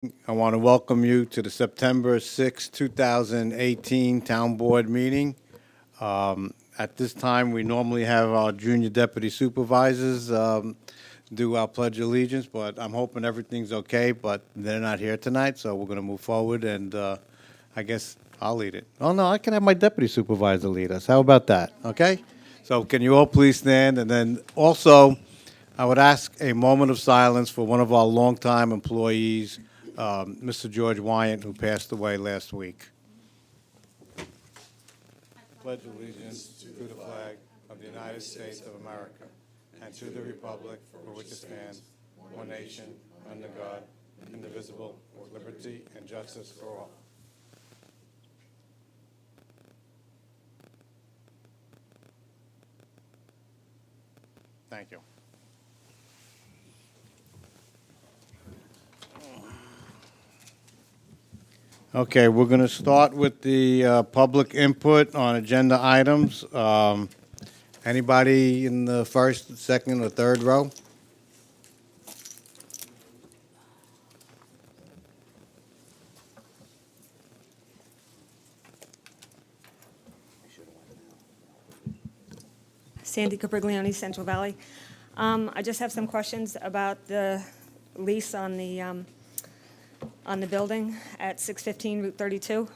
I want to welcome you to the September 6, 2018 Town Board meeting. At this time, we normally have our junior deputy supervisors do our pledge of allegiance, but I'm hoping everything's okay, but they're not here tonight, so we're going to move forward, and I guess I'll lead it. Oh, no, I can have my deputy supervisor lead us. How about that? Okay? So can you all please stand? And then also, I would ask a moment of silence for one of our longtime employees, Mr. George Wyant, who passed away last week. Pledge allegiance to the flag of the United States of America and to the republic for which it stands, one nation, under God, indivisible, with liberty and justice for all. Thank you. Okay, we're going to start with the public input on agenda items. Anybody in the first, second, or third row? Sandy Capriglione, Central Valley. I just have some questions about the lease on the building at 615 Route 32.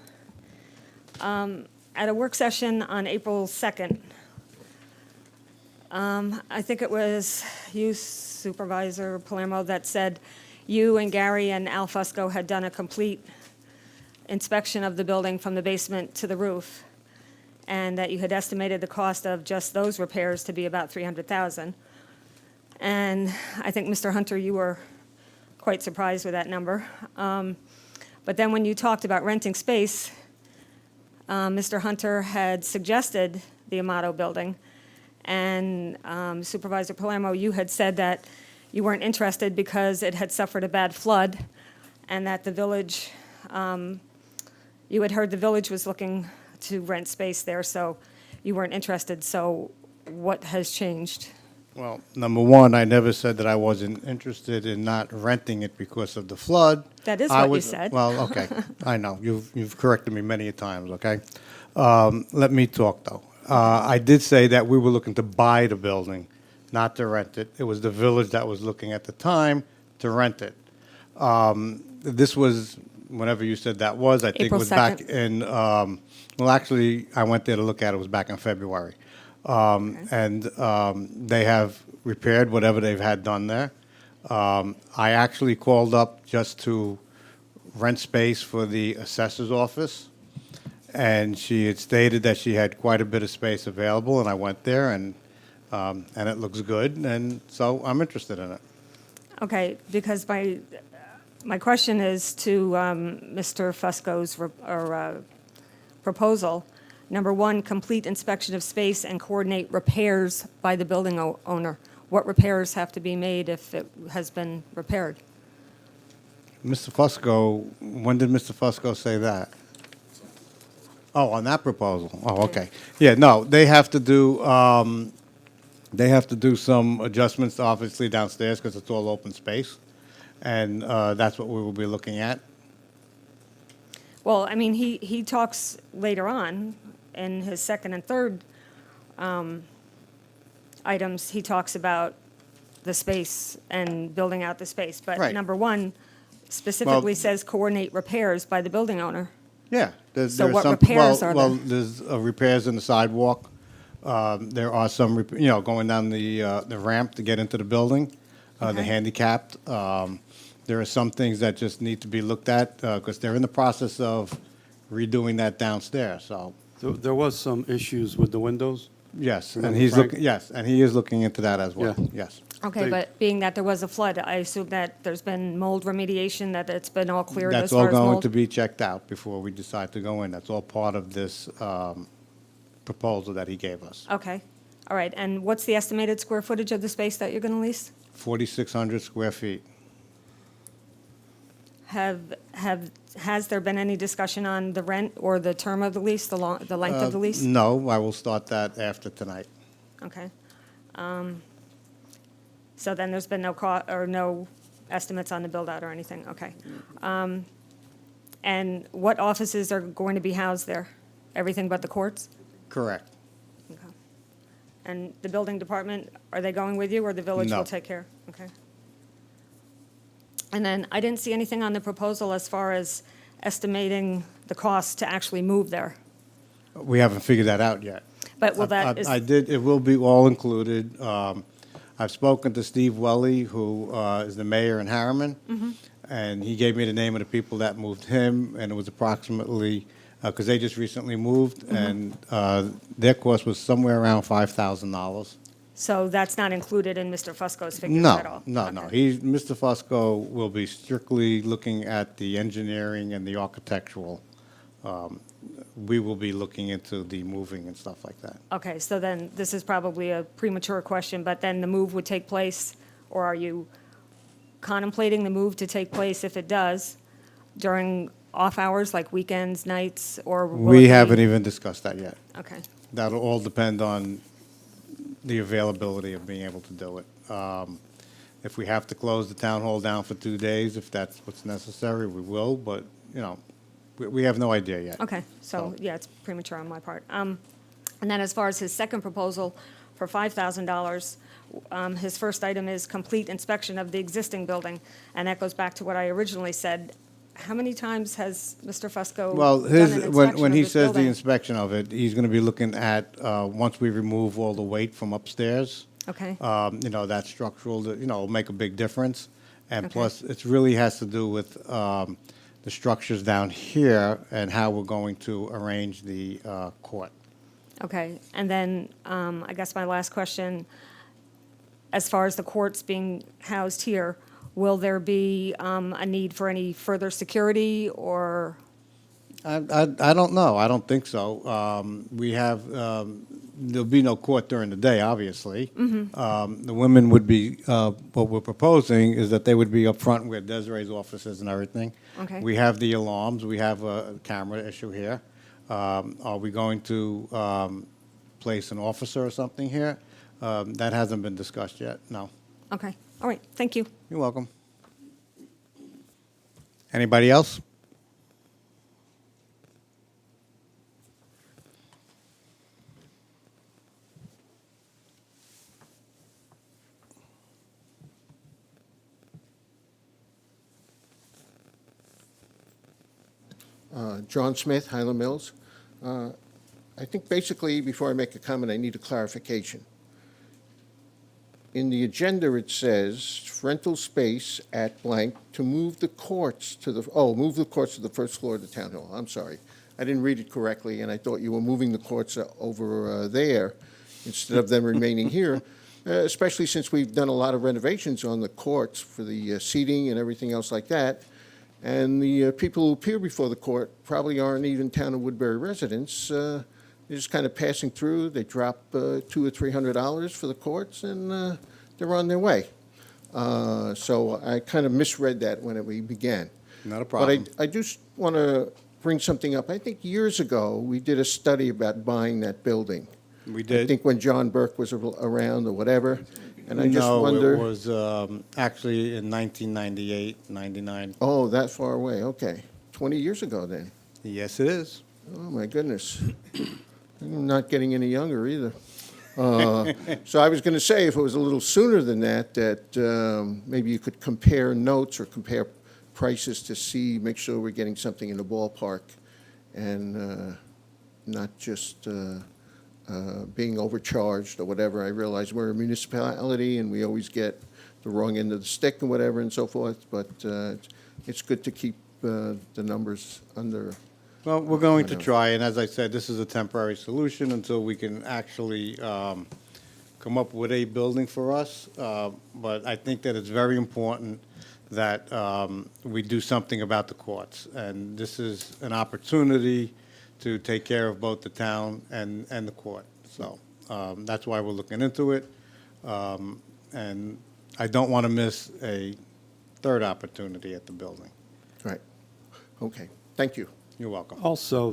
At a work session on April 2nd, I think it was you, Supervisor Palermo, that said you and Gary and Al Fusco had done a complete inspection of the building from the basement to the roof, and that you had estimated the cost of just those repairs to be about $300,000. And I think, Mr. Hunter, you were quite surprised with that number. But then when you talked about renting space, Mr. Hunter had suggested the Amato building, and Supervisor Palermo, you had said that you weren't interested because it had suffered a bad flood, and that the village, you had heard the village was looking to rent space there, so you weren't interested. So what has changed? Well, number one, I never said that I wasn't interested in not renting it because of the flood. That is I what you was- said. Well, okay, I know, you've corrected me many times, okay? Let me talk, though. I did say that we were looking to buy the building, not to rent it. It was the village that was looking at the time to rent it. This was, whenever you said that was, I think it April was back 2nd. in, well, actually, I went there to look at it, it was back in February. And they have repaired whatever they've had done there. I actually called up just to rent space for the assessor's office, and she had stated that she had quite a bit of space available, and I went there, and it looks good, and so I'm interested in it. Okay, because my question is to Mr. Fusco's proposal. Number one, complete inspection of space and coordinate repairs by the building owner. What repairs have to be made if it has been repaired? Mr. Fusco, when did Mr. Fusco say that? Oh, on that proposal? Oh, okay. Yeah, no, they have to do some adjustments, obviously, downstairs, because it's all open space, and that's what we will be looking at. Well, I mean, he talks later on in his second and third items, he talks about the space and building out the space. But Right. number one specifically Well- says coordinate repairs by the building owner. Yeah. So what repairs are Well, there? there's repairs in the sidewalk. There are some, going down the ramp to get into the building, the Okay. handicapped. There are some things that just need to be looked at, because they're in the process of redoing that downstairs, so, There was some issues with the windows. yes. And Remember he's Frank? looking, yes, and he is looking into that as well, Yeah. yes. Okay, They- but being that there was a flood, I assume that there's been mold remediation, that it's been all cleared as That's all far as going mold? to be checked out before we decide to go in. That's all part of this proposal that he gave us. Okay, all right. And what's the estimated square footage of the space that you're going to lease? 4,600 square feet. Has there been any discussion on the rent or the term of the lease, the length of the lease? No, I will start that after tonight. Okay. So then there's been no estimates on the build-out or anything? Okay. And what offices are going to be housed there? Everything but the courts? Correct. Okay. And the building department, are they going with you, or the village No. will take care? Okay. And then I didn't see anything on the proposal as far as estimating the cost to actually move there. We haven't figured that out yet. But will that, I did, it will be all included. I've spoken to Steve Welly, who is the mayor in Harriman, and he gave me the name of the people that moved him, and it was approximately, because they just recently moved, and their cost was somewhere around $5,000. so that's not included in Mr. Fusco's figures at all? No, no. Okay. Mr. Fusco will be strictly looking at the engineering and the architectural. We will be looking into the moving and stuff like that. Okay, so then, this is probably a premature question, but then the move would take place, or are you contemplating the move to take place, if it does, during off hours, like weekends, nights, or will it We be- haven't even discussed that yet. Okay, That'll all depend on the availability of being able to do it. If we have to close the town hall down for 2 days, if that's what's necessary, we will, but, you know, we have no idea yet. okay, so, yeah, it's premature on my part. And then as far as his second proposal for $5,000, his first item is complete inspection of the existing building, and that goes back to what I originally said. How many times has Mr. Fusco Well, done an inspection when of he this says the building? inspection of it, he's going to be looking at, once we remove all the weight from upstairs, Okay, you know, that structural, you know, will make a big difference. And Okay. plus, it really has to do with the structures down here and how we're going to arrange the court. okay, and then, I guess my last question, as far as the courts being housed here, will there be a need for any further security, or, I don't know. I don't think so. We have, there'll be no court during the day, obviously. The women would be, what we're proposing is that they would be up front where Desiree's office is and everything. Okay. We have the alarms. We have a camera issue here. Are we going to place an officer or something here? That hasn't been discussed yet, no. okay, all right, thank you. You're welcome. Anybody else? John Smith, Highland Mills. I think basically, before I make a comment, I need a clarification. In the agenda, it says rental space at blank to move the courts to the, move the courts to the first floor of the town hall. I'm sorry. I didn't read it correctly, and I thought you were moving the courts over there instead of them remaining here, especially since we've done a lot of renovations on the courts for the seating and everything else like that. And the people who appear before the court probably aren't even town of Woodbury residents. They're just kind of passing through. They drop $200 or $300 for the courts, and they're on their way. So I kind of misread that when we began. Not a problem. But I do want to bring something up. I think years ago, we did a study about buying that building. We I did. think when John Burke was around or whatever. And I just No, wonder. it was actually in 1998, 99. Oh, that far away. Okay. 20 years ago then. Yes, it is. Oh, my goodness. I'm not getting any younger either. So I was going to say, if it was a little sooner than that, that maybe you could compare notes or compare prices to see, make sure we're getting something in the ballpark and not just being overcharged or whatever. I realize we're a municipality and we always get the wrong end of the stick and whatever and so forth, but it's good to keep the numbers under. Well, we're going I to know. try, and as I said, this is a temporary solution until we can actually come up with a building for us. But I think that it's very important that we do something about the courts. And this is an opportunity to take care of both the town and the court. So that's why we're looking into it. And I don't want to miss a third opportunity at the building. Right. Okay. Thank you. You're welcome. Also,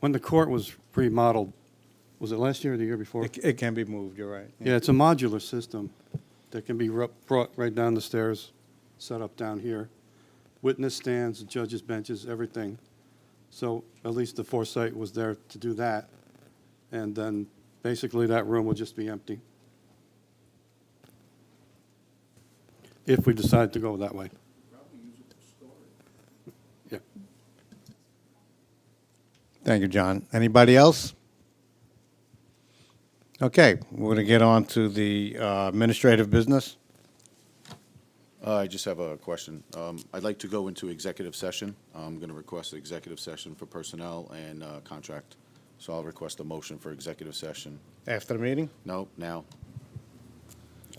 when the court was remodeled, was it last year or the year before? It can be moved, you're right. Yeah, it's a modular system that can be brought right down the stairs set up down here. Witness stands, judges' benches, everything. So at least the foresight was there to do that. And then basically that room will just be empty. If we decide to go that way. Yeah. Thank you, John. Anybody else? Okay, we're going to get on to the administrative business. I just have a question. I'd like to go into executive session. I'm going to request an executive session for personnel and contract. So I'll request a motion for executive session. After the meeting? No, now.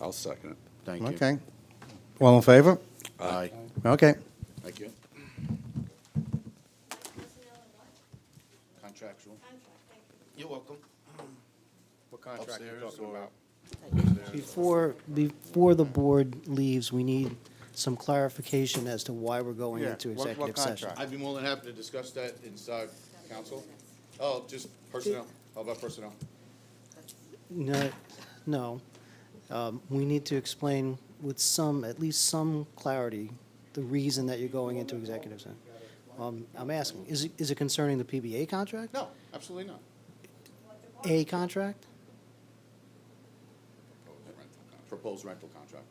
I'll second it. Thank you. Okay. All in favor? Aye. Okay. Thank you. Contractual. You're welcome. What contract you talking about? Before the board leaves, we need some clarification as to why we're going Yeah, into what executive session. contract? I'd be more than happy to discuss that inside council. Oh, just personnel. How about personnel? No. We need to explain with at least some clarity, the reason that you're going into executive session. I'm asking, is it concerning the PBA contract? No, absolutely not. A contract? Proposed rental contract.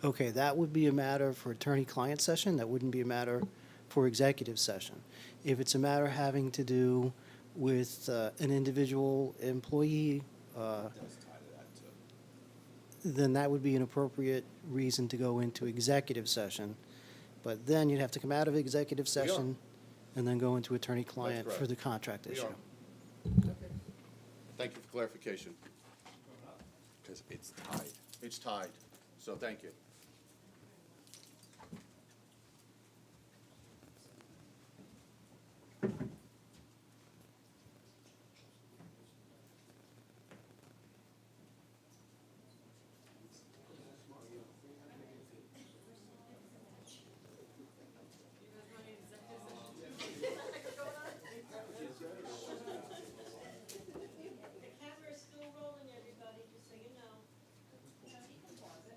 Okay, that would be a matter for attorney-client session. That wouldn't be a matter for executive session. If it's a matter having to do with an individual employee, then that would be an appropriate reason to go into executive session. But then you'd have to come out of executive We are. session and then go into attorney-client That's for correct. the contract We issue. are. Thank you for clarification. Because it's tied. It's tied, so thank you. The camera's still rolling, everybody, just so you know. You can pause it.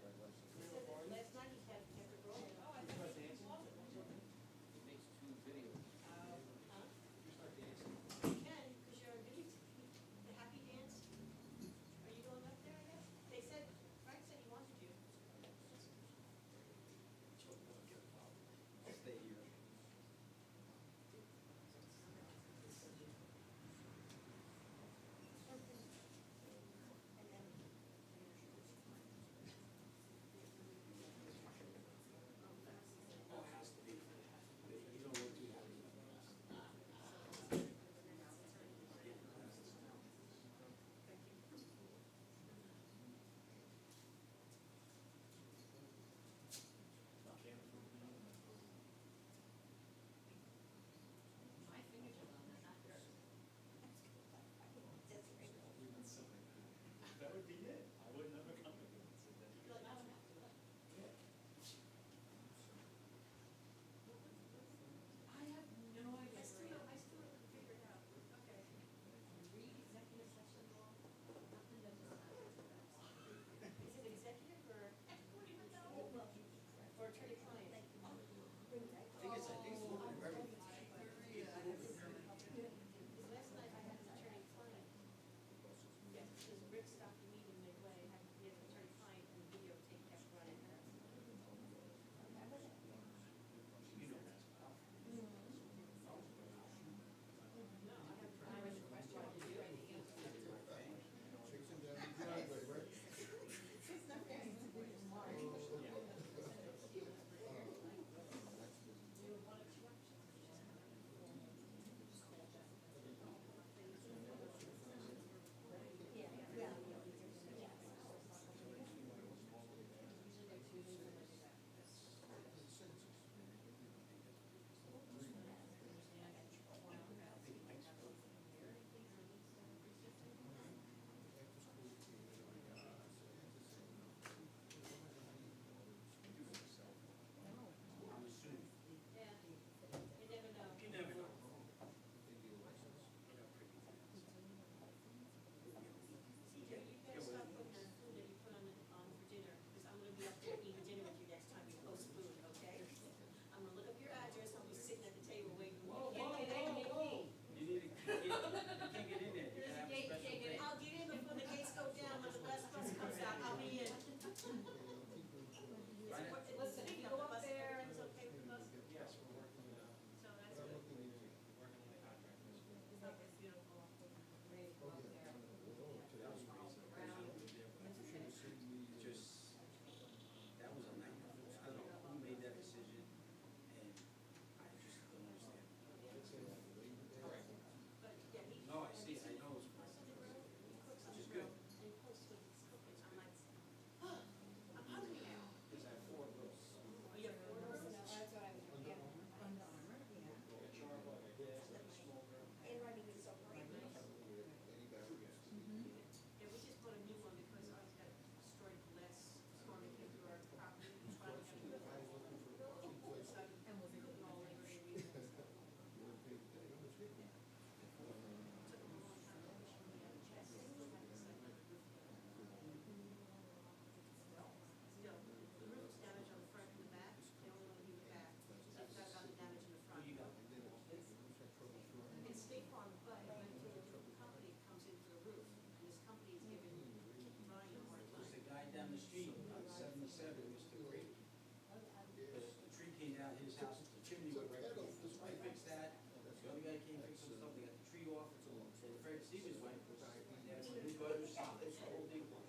Stevens went, was the gutters solid, the whole thing was.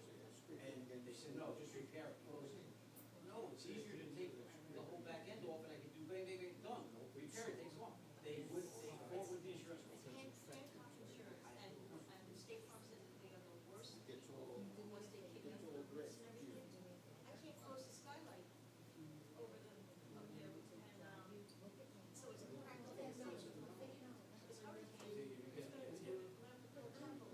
And they said, no, just repair it. No, it's easier to take the whole back end off and I can do bang, bang, bang, done. Repair it takes long. They fought with the insurance company. Hancock Insurance and State Farm says that they are the worst people once they kick out the roots and everything. I can't close the skylight over the, up there, and, so it's a practical thing. It's hurricane, it's gonna do, put a couple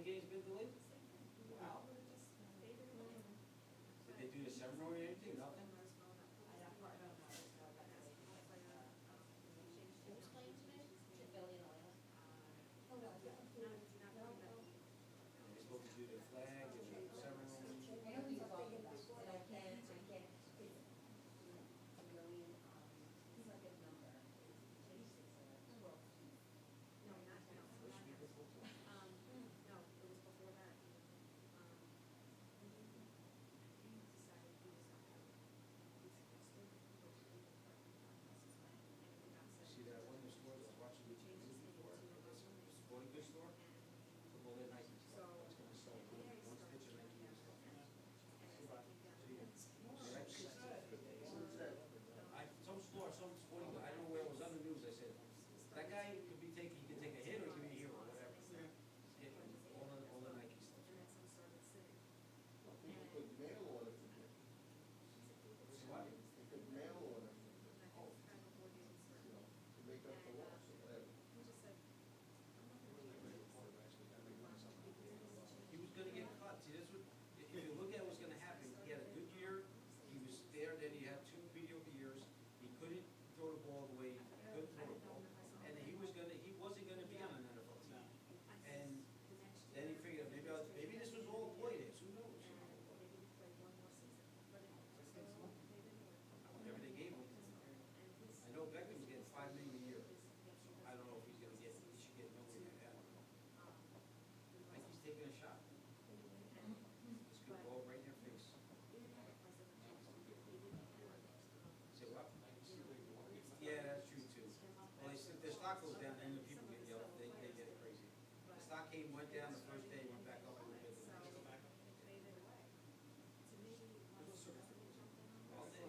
game's been delayed? Wow. Did they do the ceremony or anything? Nothing? They're supposed to do the flag and the ceremony. See that one of the stores I was watching the TV before, it's a sporting goods store, well, they're Nike store, it's gonna sell one stitch of Nike. Some store, some sporting, I don't know where it was on the news, I said, that guy could be taking, he could take a hit or he could be a hero, whatever. Hit all the Nike stuff. People could mail order from here. What? They could mail order from here. To make up the loss or whatever. He was gonna get cut, see, that's what, if you look at what's gonna happen, he had a good year, he was there, then he had two mediocre years, he couldn't throw the ball the way, he couldn't throw the ball, and he wasn't gonna be on an NFL team. And then he figured, maybe this was all a ploy to who knows? Whatever they gave him. I know Beckham's getting $5 million a year. I don't know if he's gonna get, he should get nowhere near that. I think he's taking a shot. This could go right in their face. Say what? Yeah, that's true too. Well, their stock goes down, and the people get yelled, they get crazy. The stock went down the first day, went back up a little bit. All day.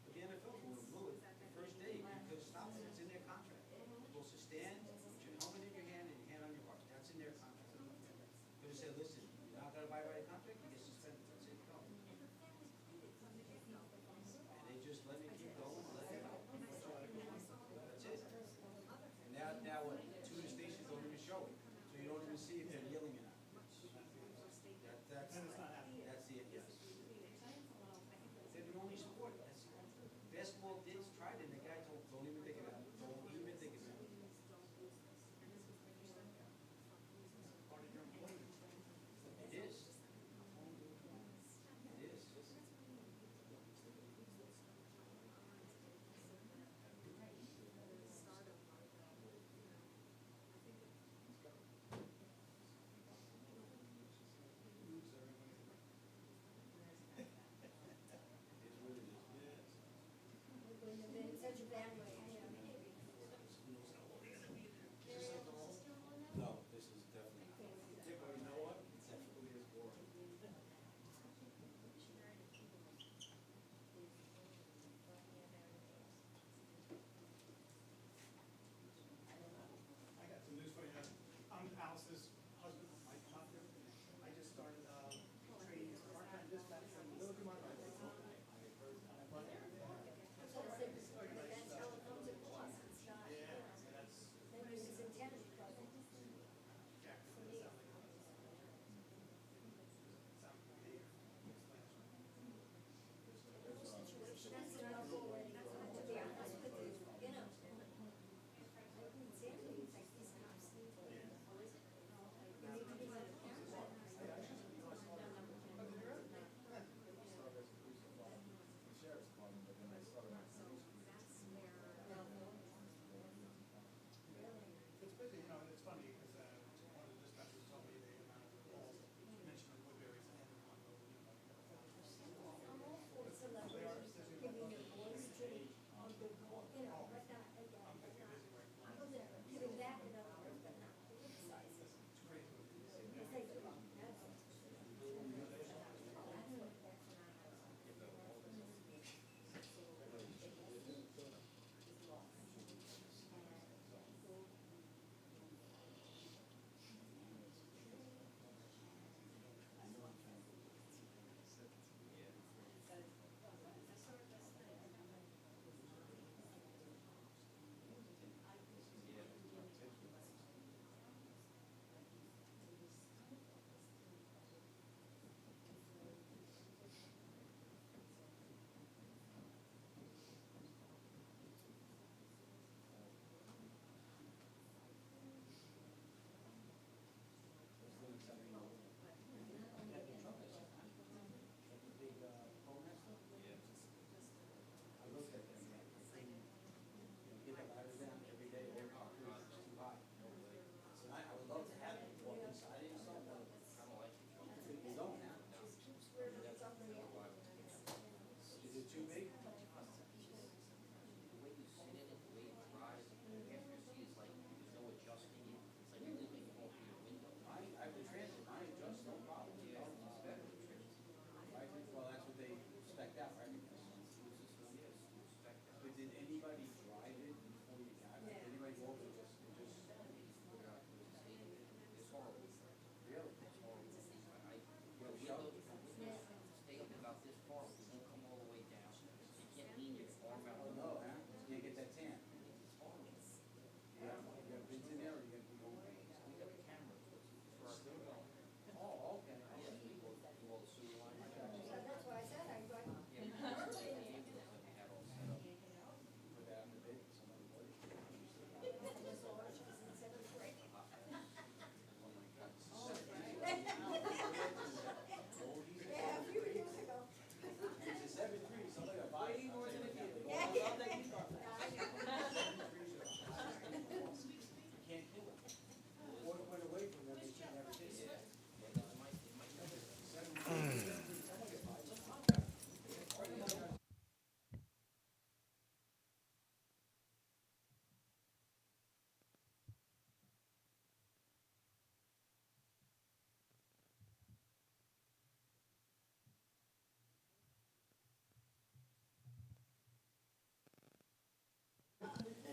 But the NFL will rule it the first day, you could stop it, it's in their contract. You're supposed to stand, put your helmet in your hand and your hand on your heart, that's in their contract. Could have said, listen, you're not gonna abide by the contract, you get suspended, that's it, go. And they just let me keep going, let it go. That's it. And now what, two of the stations don't even show it.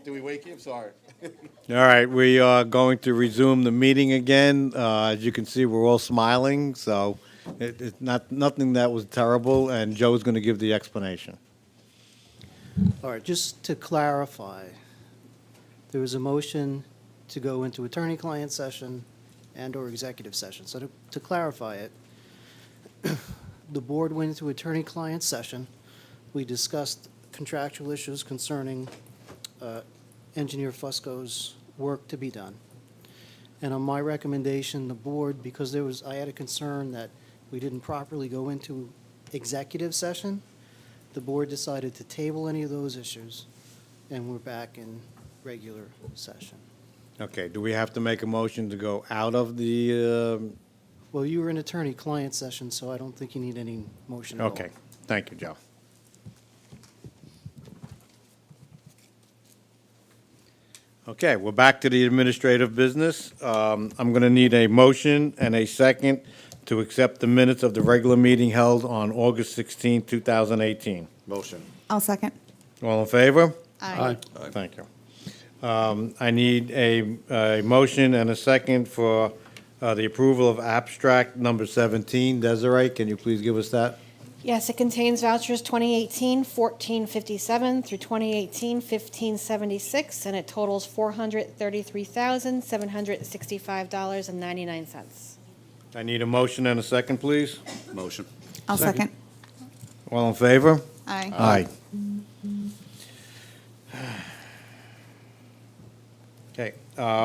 Did we wake you? I'm sorry. All right, we are going to resume the meeting again. As you can see, we're all smiling, so it's nothing that was terrible, and Joe's going to give the explanation. All right, just to clarify, there was a motion to go into attorney-client session and/or executive session. So to clarify it, the board went into attorney-client session. We discussed contractual issues concerning Engineer Fusco's work to be done. And on my recommendation, the board, because I had a concern that we didn't properly go into executive session, the board decided to table any of those issues, and we're back in regular session. Okay, do we have to make a motion to go out of the, Well, you were in attorney-client session, so I don't think you need any motion at all. okay, thank you, Joe. Okay, we're back to the administrative business. I'm going to need a motion and a second to accept the minutes of the regular meeting held on August 16, 2018. Motion. I'll second. All in favor? Aye. Thank you. I need a motion and a second for the approval of abstract number 17. Desiree, can you please give us that? Yes, it contains vouchers 2018-1457 through 2018-1576, and it totals $433,765.99. I need a motion and a second, please. Motion. I'll second. All in favor? Aye. Aye. Okay,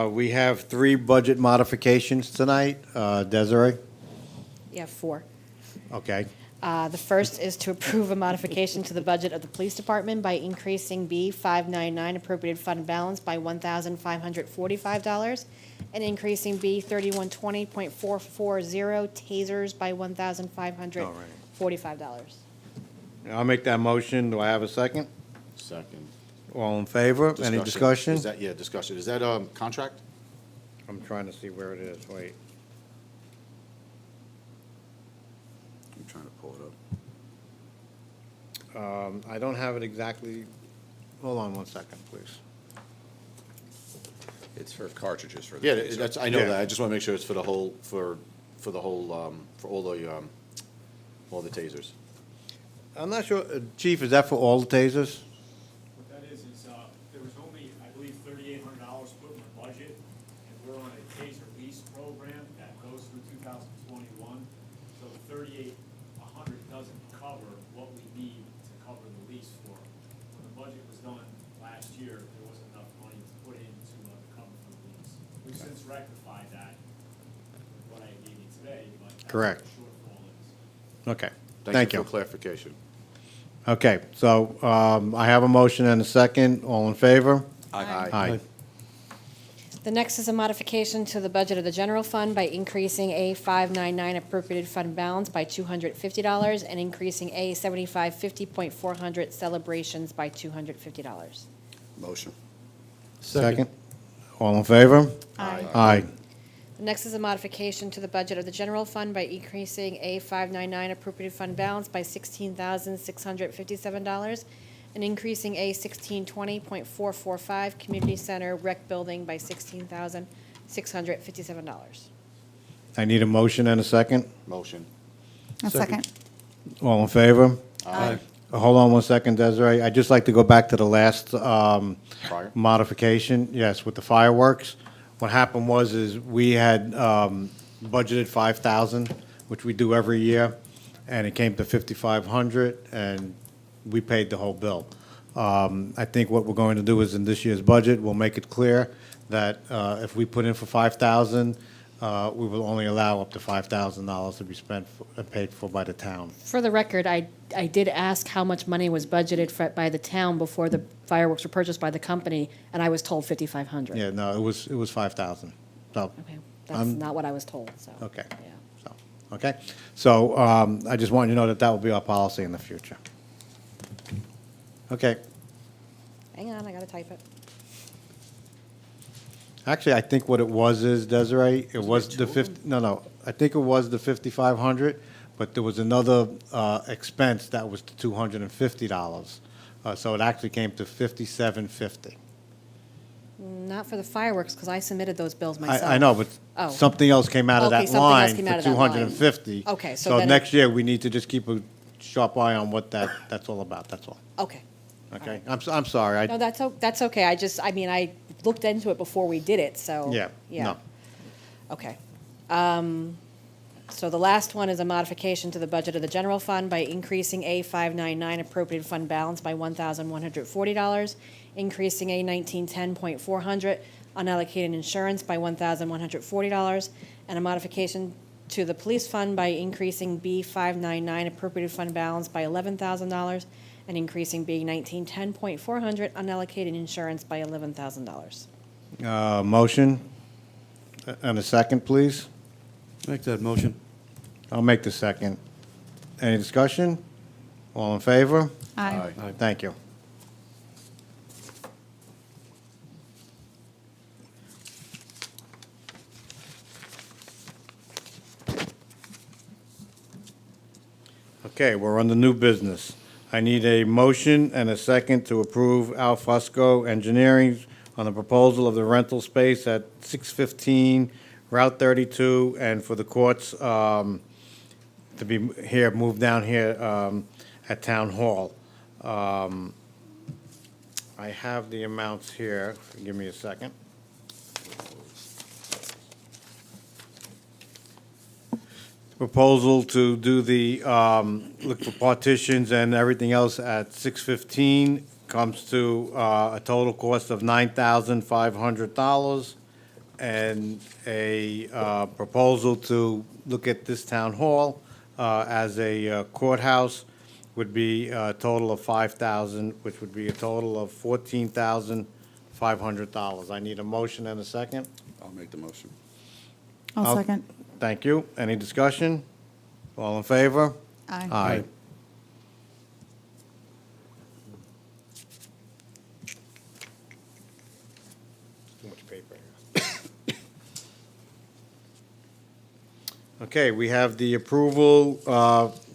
we have 3 budget modifications tonight. Desiree? You have 4. Okay. The first is to approve a modification to the budget of the police department by increasing B 599 appropriated fund balance by $1,545 and increasing B 3120.440 tasers by $1,545. I'll make that motion. Do I have a second? Second. All in favor? Any discussion? Is that, yeah, discussion. Is that contract? I'm trying to see where it is. Wait. I'm trying to pull it up. I don't have it exactly. Hold on one second, please. It's for cartridges for the Yeah, taser. that's, I know Yeah. that. I just want to make sure it's for the whole, for all the tasers. I'm not sure, Chief, is that for all the tasers? What that is, there was only, I believe, $3,800 put in the budget, and we're on a taser lease program that goes through 2021. So the $3,800 doesn't cover what we need to cover the lease for. When the budget was done last year, there wasn't enough money to put in to cover for the lease. We've since rectified that with what I gave you today, but that's what Correct. the shortfall is. Okay, thank you. For clarification. Okay, so I have a motion and a second. All in favor? Aye. Aye. The next is a modification to the budget of the general fund by increasing A 599 appropriated fund balance by $250 and increasing A 7550.400 celebrations by $250. Motion. Second. All in favor? Aye. Aye. The next is a modification to the budget of the general fund by increasing A 599 appropriated fund balance by $16,657 and increasing A 1620.445 community center rec building by $16,657. I need a motion and a second. Motion. I'll second. All in favor? Aye. Hold on one second, Desiree. I'd just like to go back to the last Fire? modification, yes, with the fireworks. What happened is we had budgeted 5,000, which we do every year, and it came to 5,500, and we paid the whole bill. I think what we're going to do is in this year's budget, we'll make it clear that if we put in for 5,000, we will only allow up to $5,000 to be spent and paid for by the town. For the record, I did ask how much money was budgeted by the town before the fireworks were purchased by the company, and I was told $5,500. Yeah, no, it was 5,000. So, Okay, that's I'm- not what I was told, so. okay. Yeah. So, okay. So I just want you to know that that will be our policy in the future. Okay. Hang on, I gotta type it. Actually, I think what it was is, Desiree, it was the 50, no, I think it was the 5,500, but there was another expense that was the $250. So it actually came to 5,750. Not for the fireworks, because I submitted those bills myself. I know, but Oh. something else came out of Okay, that something else line came for out of that line. 250. Okay, so So then it- next year, we need to just keep a sharp eye on what that's all about, that's all. Okay. Okay? I'm sorry, No, that's okay. I mean, I looked into it before we did it, so. yeah, no. Okay. So the last one is a modification to the budget of the general fund by increasing A 599 appropriated fund balance by $1,140, increasing A 1910.400 unallocated insurance by $1,140, and a modification to the police fund by increasing B 599 appropriated fund balance by $11,000, and increasing B 1910.400 unallocated insurance by $11,000. Motion and a second, please. Make that motion. I'll make the second. Any discussion? All in favor? Aye. Thank you. Okay, we're on the new business. I need a motion and a second to approve Al Fusco Engineering on the proposal of the rental space at 615 Route 32, and for the courts to be here, moved down here at Town Hall. I have the amounts here. Give me a second. Proposal to do the, look for partitions and everything else at 615 comes to a total cost of $9,500. And a proposal to look at this town hall as a courthouse would be a total of $5,000, which would be a total of $14,500. I need a motion and a second. I'll make the motion. I'll second. Thank you. Any discussion? All in favor? Aye. Aye. Too much paper here. Okay, we have the approval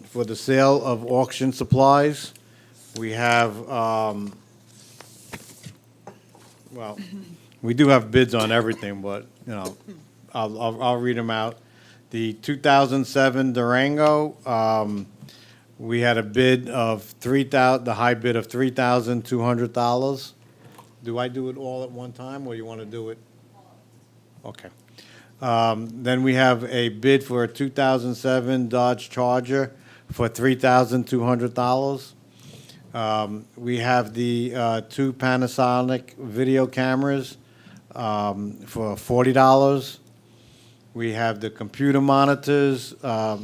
for the sale of auction supplies. We have, well, we do have bids on everything, but, you know, I'll read them out. The 2007 Durango, we had a bid of the high bid of $3,200. Do I do it all at one time, or you want to do it? Okay. Then we have a bid for a 2007 Dodge Charger for $3,200. We have the two Panasonic video cameras for $40. We have the computer monitors for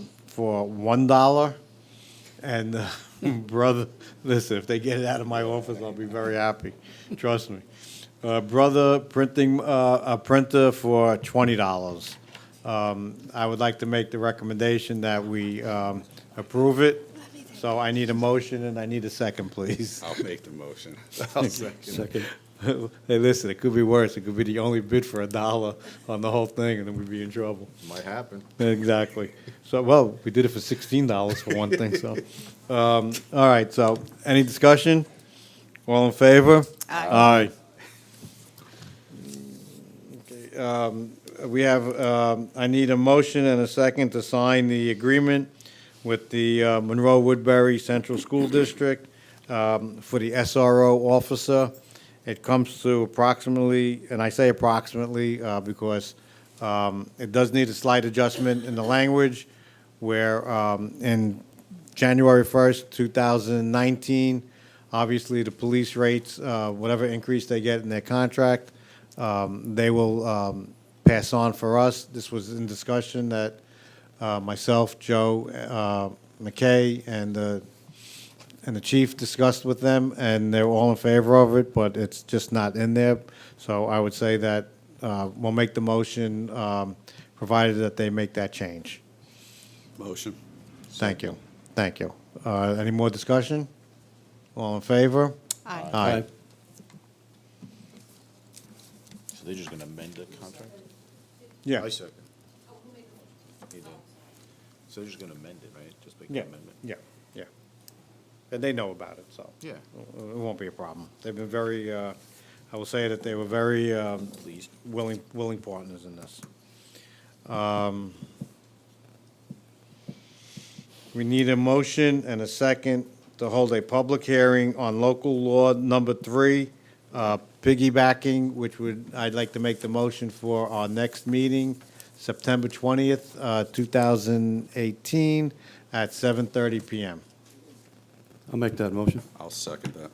$1. And brother, listen, if they get it out of my office, I'll be very happy. Trust me. Brother printing a printer for $20. I would like to make the recommendation that we approve it. So I need a motion and I need a second, please. I'll make the motion. I'll second. Second. Hey, listen, it could be worse. It could be the only bid for $1 on the whole thing, and then we'd be in trouble. Might happen. Exactly. So, well, we did it for $16 for one thing, so. All right, so, any discussion? All in favor? Aye. Okay, we have, I need a motion and a second to sign the agreement with the Monroe Woodbury Central School District for the SRO officer. It comes to approximately, and I say approximately because it does need a slight adjustment in the language, where in January 1st, 2019, obviously the police rates, whatever increase they get in their contract, they will pass on for us. This was in discussion that myself, Joe McKay, and the chief discussed with them, and they're all in favor of it, but it's just not in there. So I would say that we'll make the motion, provided that they make that change. Motion. Thank you. Thank you. Any more discussion? All in favor? Aye. Aye. So they're just gonna amend the contract? Yeah. I second. He did. So they're just gonna amend it, right? Just make the Yeah, amendment? yeah, yeah. And they know about it, so. Yeah. It won't be a problem. They've been very I will say that they were very Pleased. willing partners in this. We need a motion and a second to hold a public hearing on local law number 3, piggybacking, which I'd like to make the motion for our next meeting, September 20th, 2018, at 7:30 PM. I'll make that motion. I'll second that.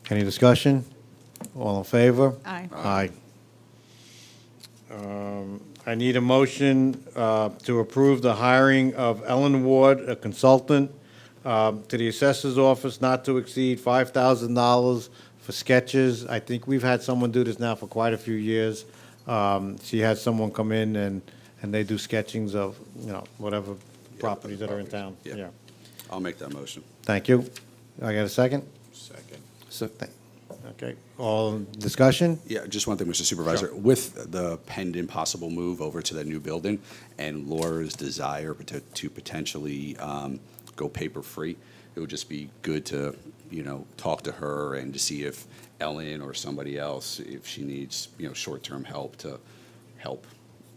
Any discussion? All in favor? Aye. Aye. I need a motion to approve the hiring of Ellen Ward, a consultant, to the assessor's office, not to exceed $5,000 for sketches. I think we've had someone do this now for quite a few years. She had someone come in and they do sketchings of, whatever properties that are in town. Yeah. Yeah. I'll make that motion. Thank you. I got a second? Second. Okay. All discussion? Yeah, just one thing, Mr. Supervisor. With the pending possible move over to the new building and Laura's desire to potentially go paper-free, it would just be good to, talk to her and to see if Ellen or somebody else, if she needs, short-term help to help,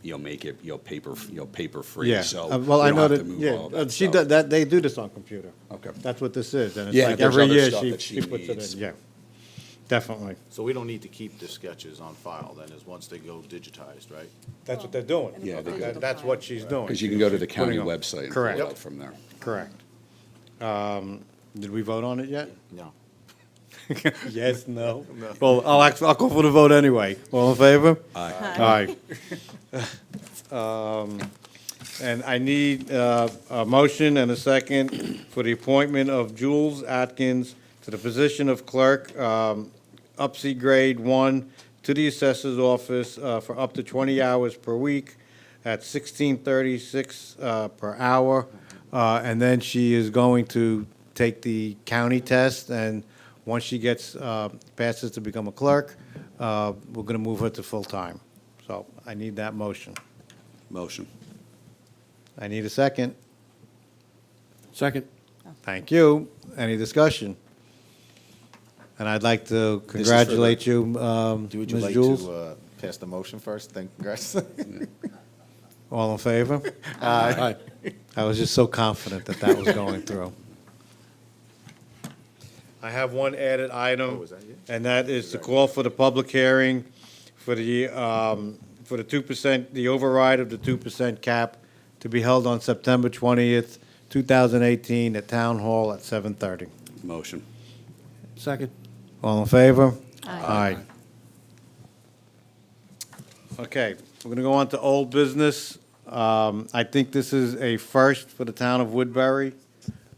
make it, paper-free. Yeah. So Well, we I don't know have to that, move yeah, all that she stuff. does, that, they do this on computer. Okay. That's what this is, and it's Yeah, like if there's every other year stuff she that she puts it needs. in, yeah. Definitely. So we don't need to keep the sketches on file then, as once they go digitized, right? That's what they're doing. Yeah, they do. That's what she's doing. Because you can go to the county Putting on- website and Correct. pull it out from there. Correct. Did we vote on it yet? No. Yes, no? Well, I'll call for the vote anyway. All in favor? Aye. Aye. And I need a motion and a second for the appointment of Jules Atkins to the position of clerk, UPSI grade 1, to the assessor's office for up to 20 hours per week at $16.36 per hour. And then she is going to take the county test, and once she gets, passes to become a clerk, we're going to move her to full-time. So I need that motion. Motion. I need a second. Second. Thank you. Any discussion? And I'd like to for congratulate you, Would you Ms. like Jules. to pass the motion first? Then congrats. All in favor? Aye. I was just so confident that that was going through. I have one added item, is that you? and that is to call for the public hearing for the 2%, the override of the 2% cap to be held on September 20th, 2018, at Town Hall at 7:30. Motion. Second. All in favor? Aye. Okay, we're going to go on to old business. I think this is a first for the town of Woodbury,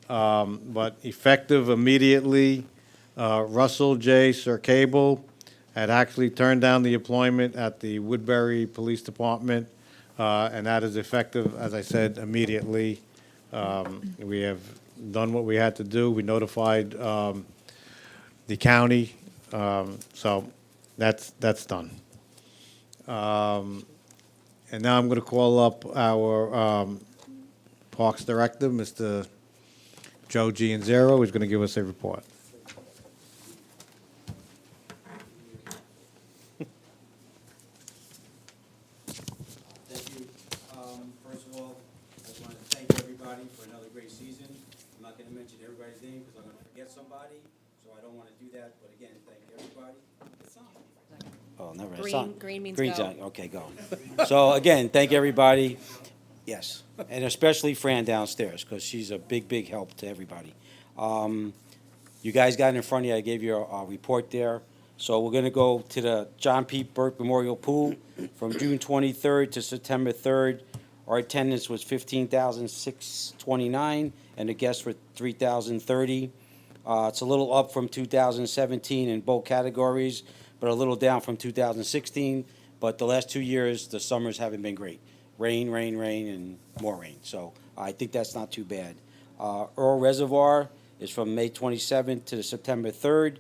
but effective immediately, Russell J. Sircable had actually turned down the employment at the Woodbury Police Department, and that is effective, as I said, immediately. We have done what we had to do. We notified the county, so that's done. And now I'm going to call up our Parks Director, Mr. Joe Gianzero, who's going to give us a report. Thank you. First of all, I just want to thank everybody for another great season. I'm not going to mention everybody's name because I'm going to forget somebody, so I don't want to do that. But again, thank everybody. Oh, never. it's on. Green means Green's go. on. Okay, go. So again, thank everybody. Yes, and especially Fran downstairs because she's a big, big help to everybody. You guys got it in front of you. I gave you a report there. So we're going to go to the John P. Burke Memorial Pool from June 23rd to September 3rd. Our attendance was 15,629, and the guests were 3,030. It's a little up from 2017 in both categories, but a little down from 2016. But the last 2 years, the summers haven't been great. Rain, rain, rain, and more rain. So I think that's not too bad. Earl Reservoir is from May 27th to September 3rd,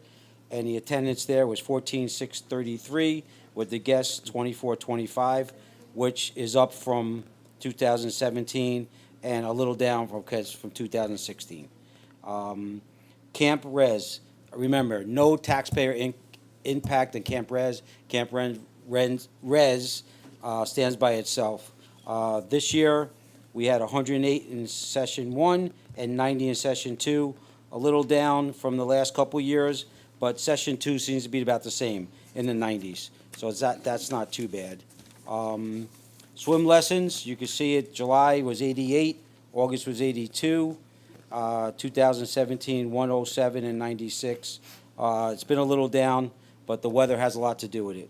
and the attendance there was 14,633, with the guests 2,425, which is up from 2017 and a little down from 2016. Camp Res, remember, no taxpayer impact than Camp Res. Res stands by itself. This year, we had 108 in session 1 and 90 in session 2, a little down from the last couple years, but session 2 seems to be about the same, in the 90s. So that's not too bad. Swim lessons, you can see it, July was 88, August was 82, 2017, 107 and 96. It's been a little down, but the weather has a lot to do with it.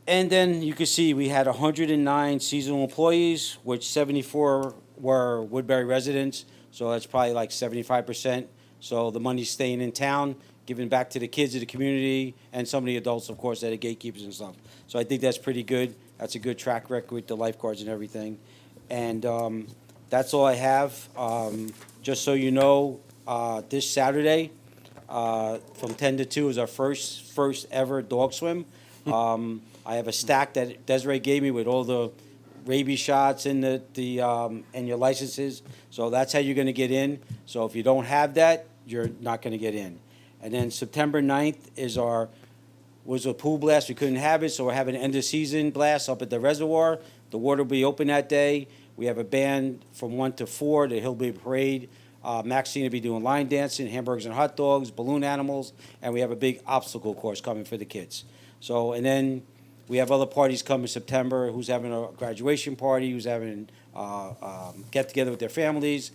And then you can see we had 109 seasonal employees, which 74 were Woodbury residents, so that's probably like 75%. So the money's staying in town, giving back to the kids of the community, and some of the adults, of course, that are gatekeepers and stuff. So I think that's pretty good. That's a good track record with the lifeguards and everything. And that's all I have. Just so you know, this Saturday, from 10 to 2 is our first ever dog swim. I have a stack that Desiree gave me with all the rabies shots and and your licenses. So that's how you're going to get in. So if you don't have that, you're not going to get in. And then September 9th was a pool blast. We couldn't have it, so we're having an end of season blast up at the reservoir. The water will be open that day. We have a band from 1 to 4, the Hillbilly Parade. Maxine will be doing line dancing, hamburgers and hot dogs, balloon animals, and we have a big obstacle course coming for the kids. So, and then we have other parties coming in September, who's having a graduation party, who's having get together with their families.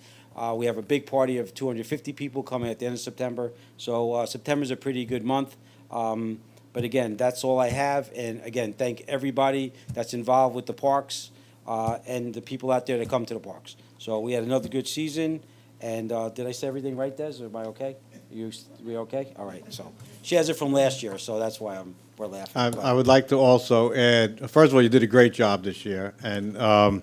We have a big party of 250 people coming at the end of September. So September's a pretty good month. But again, that's all I have. And again, thank everybody that's involved with the parks and the people out there that come to the parks. So we had another good season. And did I say everything right, Des? Am I okay? We okay? All right. So she has it from last year, so that's why we're laughing. I would like to also add, first of all, you did a great job this year. And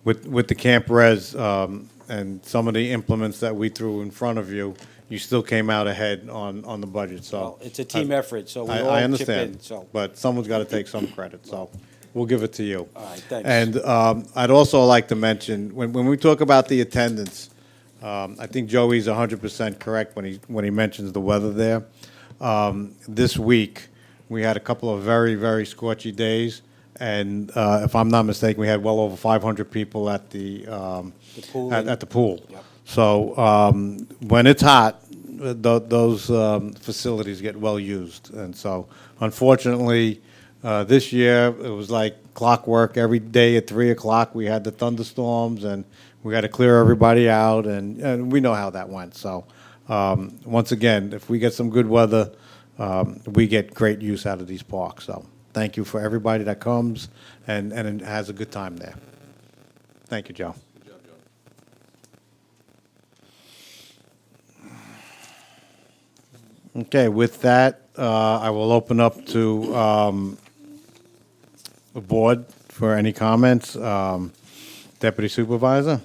with the Camp Res and some of the implements that we threw in front of you, you still came out ahead on the budget, so. Well, it's a team effort, so we I all chip understand, in, so. but someone's got to take some credit, so we'll give it to you. All right, thanks. And I'd also like to mention, when we talk about the attendance, I think Joey's 100% correct when he mentions the weather there. This week, we had a couple of very, very scorchy days, and if I'm not mistaken, we had well over 500 people at the pool at the pool. Yep. So when it's hot, those facilities get well used, and so unfortunately, this year it was like clockwork. Every day at 3 o'clock, we had the thunderstorms, and we had to clear everybody out, and we know how that went. So once again, if we get some good weather, we get great use out of these parks. So thank you for everybody that comes and has a good time there. Thank you, Joe. Good job, Joe. Okay, with that, I will open up to the board for any comments. Deputy Supervisor?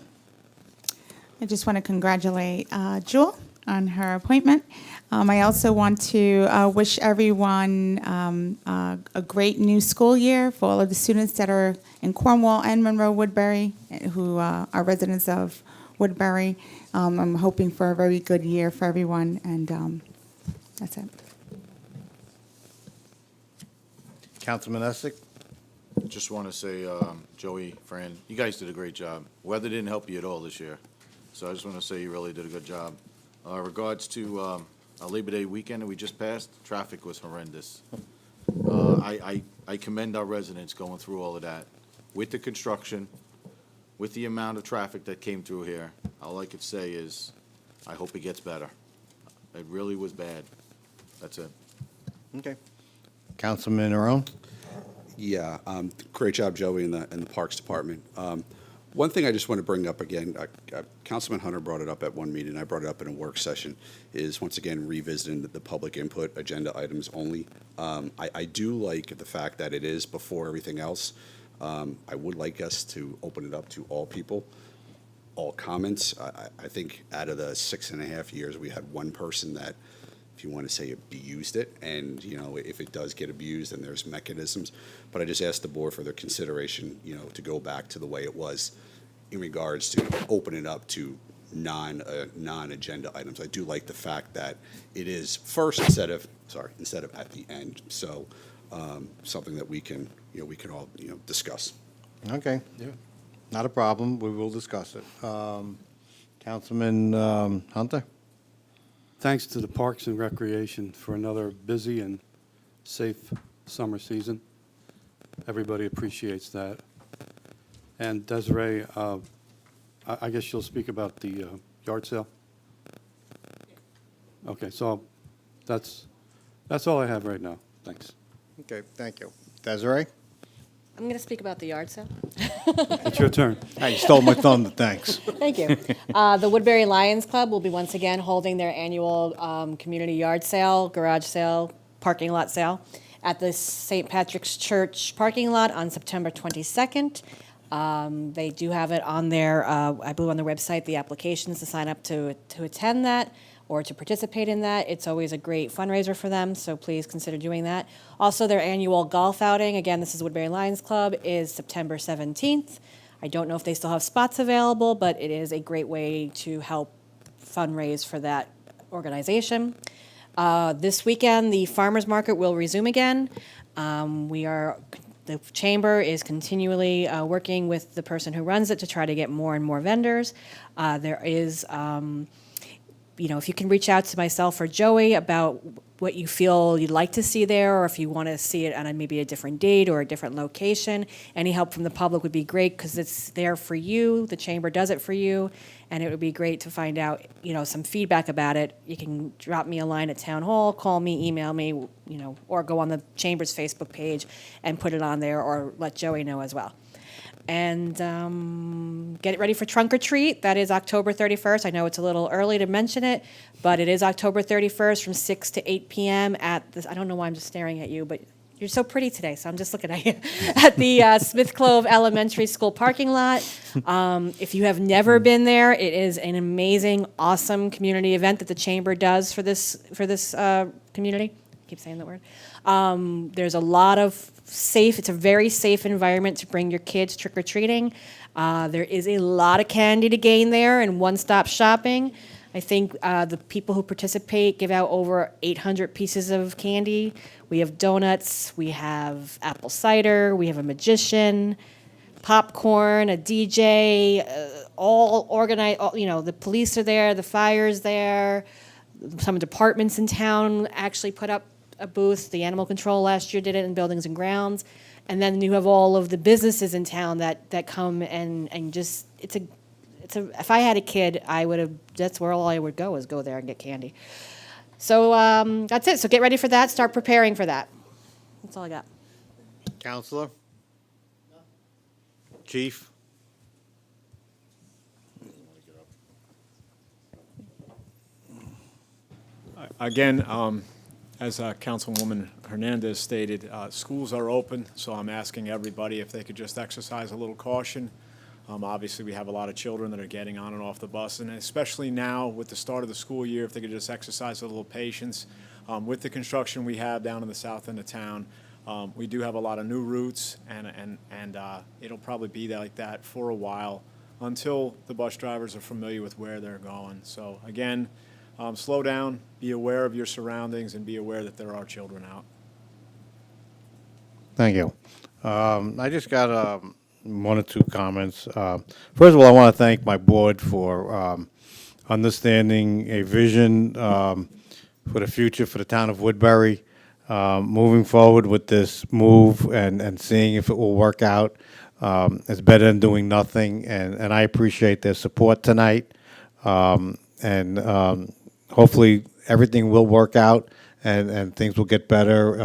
I just want to congratulate Jewel on her appointment. I also want to wish everyone a great new school year for all of the students that are in Cornwall and Monroe Woodbury, who are residents of Woodbury. I'm hoping for a very good year for everyone, and that's it. Councilman Essick? Just want to say, Joey, Fran, you guys did a great job. Weather didn't help you at all this year, so I just want to say you really did a good job. Regards to our Labor Day weekend that we just passed, traffic was horrendous. I commend our residents going through all of that. With the construction, with the amount of traffic that came through here, all I could say is, I hope it gets better. It really was bad. That's it. Okay. Councilman Arone? Yeah, great job, Joey, in the Parks Department. One thing I just want to bring up again, Councilman Hunter brought it up at one meeting, I brought it up in a work session, is once again revisiting the public input agenda items only. I do like the fact that it is before everything else. I would like us to open it up to all people, all comments. I think out of the 6.5 years, we had one person that, if you want to say, abused it, and if it does get abused, then there's mechanisms. But I just asked the board for their consideration, to go back to the way it was in regards to open it up to non-agenda items. I do like the fact that it is first instead of sorry, instead of at the end. So something that we can all, discuss. Okay. Yeah. Not a problem. We will discuss it. Councilman Hunter? Thanks to the Parks and Recreation for another busy and safe summer season. Everybody appreciates that. And Desiree, I guess you'll speak about the yard sale? Okay, so that's all I have right now. Thanks. Okay, thank you. Desiree? I'm going to speak about the yard sale. It's your turn. Hey, you stole my thunder, thanks. Thank you. The Woodbury Lions Club will be once again holding their annual community yard sale, garage sale, parking lot sale at the St. Patrick's Church parking lot on September 22nd. They do have it on their, I believe on their website, the applications to sign up to attend that or to participate in that. It's always a great fundraiser for them, so please consider doing that. Also, their annual golf outing, again, this is Woodbury Lions Club, is September 17th. I don't know if they still have spots available, but it is a great way to help fundraise for that organization. This weekend, the farmers market will resume again. The chamber is continually working with the person who runs it to try to get more and more vendors. There is, if you can reach out to myself or Joey about what you feel you'd like to see there, or if you want to see it on maybe a different date or a different location, any help from the public would be great because it's there for you. The chamber does it for you, and it would be great to find out, some feedback about it. You can drop me a line at Town Hall, call me, email me, or go on the chamber's Facebook page and put it on there, or let Joey know as well. And get it ready for Trunk or Treat. That is October 31st. I know it's a little early to mention it, but it is October 31st from 6 to 8 p.m. at this. I don't know why I'm just staring at you, but you're so pretty today, so I'm just looking at you. At the Smith Clove Elementary School parking lot. If you have never been there, it is an amazing, awesome community event that the Chamber does for this community. I keep saying that word. There's a lot of it's a very safe environment to bring your kids trick-or-treating. There is a lot of candy to gain there and one-stop shopping. I think the people who participate give out over 800 pieces of candy. We have donuts, we have apple cider, we have a magician, popcorn, a DJ, all organized, the police are there, the fire's there. Some departments in town actually put up a booth. The animal control last year did it in Buildings and Grounds. And then you have all of the businesses in town that come and just, if I had a kid, that's where all I would go is go there and get candy. So that's it. So get ready for that. Start preparing for that. That's all I got. Counselor? Chief? Again, as Councilwoman Hernandez stated, schools are open, so I'm asking everybody if they could just exercise a little caution. Obviously, we have a lot of children that are getting on and off the bus, and especially now with the start of the school year, if they could just exercise a little patience. With the construction we have down in the south end of town, we do have a lot of new routes, and it'll probably be like that for a while until the bus drivers are familiar with where they're going. So again, slow down, be aware of your surroundings, and be aware that there are children out. Thank you. I just got one or two comments. First of all, I want to thank my board for understanding a vision for the future for the town of Woodbury, moving forward with this move and seeing if it will work out. It's better than doing nothing, and I appreciate their support tonight. And hopefully everything will work out and things will get better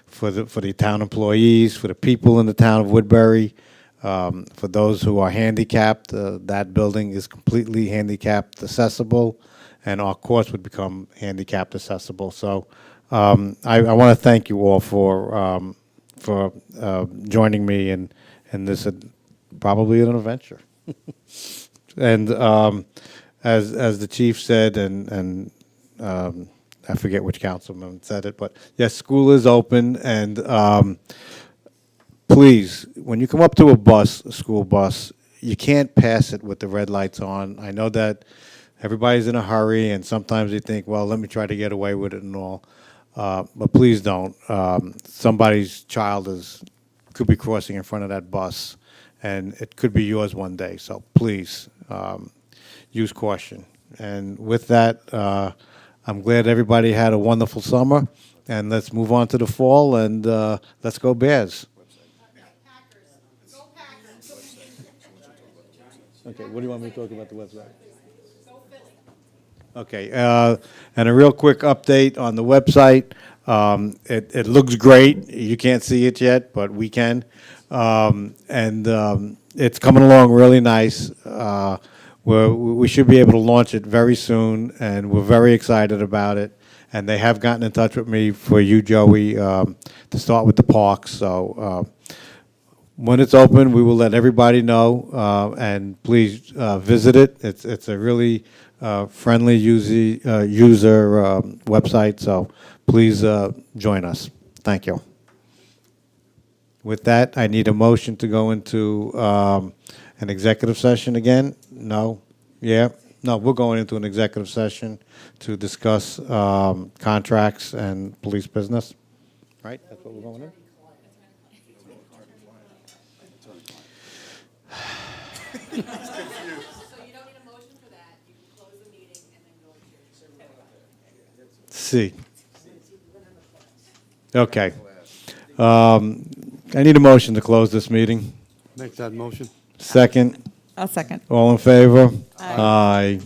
for the town employees, for the people in the town of Woodbury, for those who are handicapped. That building is completely handicapped accessible, and our course would become handicapped accessible. So I want to thank you all for joining me in this probably an adventure. And as the chief said, and I forget which councilman said it, but yes, school is open, and please, when you come up to a school bus, you can't pass it with the red lights on. I know that everybody's in a hurry, and sometimes you think, well, let me try to get away with it and all. but please don't. Somebody's child could be crossing in front of that bus, and it could be yours one day, so please, use caution. And with that, I'm glad everybody had a wonderful summer, and let's move on to the fall, and let's go Bears. Okay, what do you want me to talk about the website? Okay, and a real quick update on the website. It looks great. You can't see it yet, but we can. And it's coming along really nice. We should be able to launch it very soon, and we're very excited about it. And they have gotten in touch with me for you, Joey, to start with the parks. So when it's open, we will let everybody know, and please visit it. It's a really friendly user website, so please join us. Thank you. With that, I need a motion to go into an executive session again. No? Yeah? No, we're going into an executive session to discuss contracts and police business. Right? That's what we're going in? So you don't need a motion for that, you can close the meeting and then go into. See. Okay. I need a motion to close this meeting. Make that motion. Second. I'll second. All in favor? Aye.